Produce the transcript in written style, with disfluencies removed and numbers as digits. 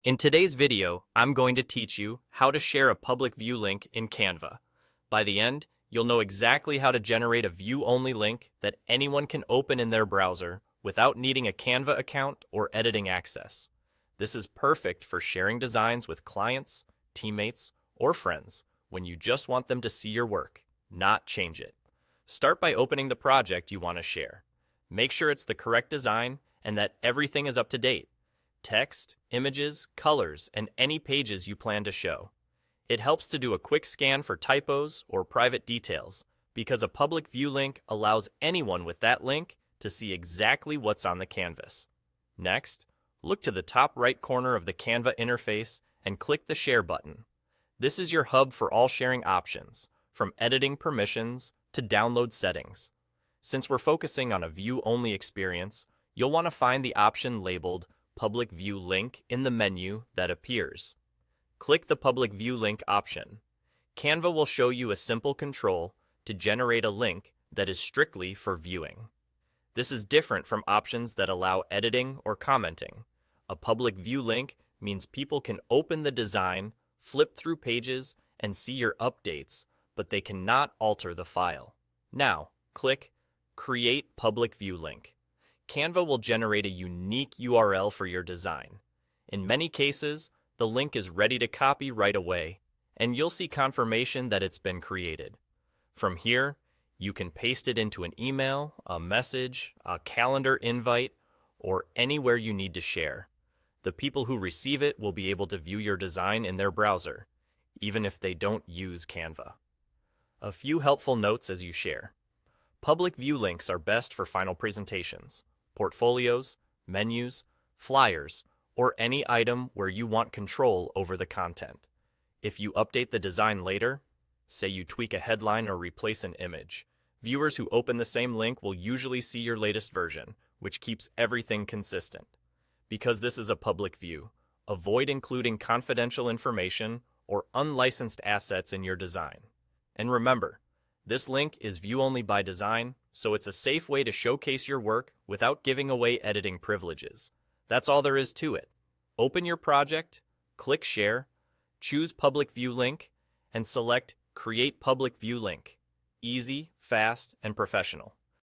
In today's video, I'm going to teach you how to share a public view link in Canva. By the end, you'll know exactly how to generate a view-only link that anyone can open in their browser without needing a Canva account or editing access. This is perfect for sharing designs with clients, teammates, or friends when you just want them to see your work, not change it. Start by opening the project you want to share. Make sure it's the correct design and that everything is up to date. Text, images, colors, and any pages you plan to show. It helps to do a quick scan for typos or private details because a public view link allows anyone with that link to see exactly what's on the canvas. Next, look to the top right corner of the Canva interface and click the Share button. This is your hub for all sharing options, from editing permissions to download settings. Since we're focusing on a view-only experience, you'll want to find the option labeled Public View Link in the menu that appears. Click the Public View Link option. Canva will show you a simple control to generate a link that is strictly for viewing. This is different from options that allow editing or commenting. A public view link means people can open the design, flip through pages, and see your updates, but they cannot alter the file. Now, click Create Public View Link. Canva will generate a unique URL for your design. In many cases, the link is ready to copy right away, and you'll see confirmation that it's been created. From here, you can paste it into an email, a message, a calendar invite, or anywhere you need to share. The people who receive it will be able to view your design in their browser, even if they don't use Canva. A few helpful notes as you share. Public view links are best for final presentations, portfolios, menus, flyers, or any item where you want control over the content. If you update the design later, say you tweak a headline or replace an image, viewers who open the same link will usually see your latest version, which keeps everything consistent. Because this is a public view, avoid including confidential information or unlicensed assets in your design. And remember, this link is view-only by design, so it's a safe way to showcase your work without giving away editing privileges. That's all there is to it. Open your project, click Share, choose Public View Link, and select Create Public View Link. Easy, fast, and professional.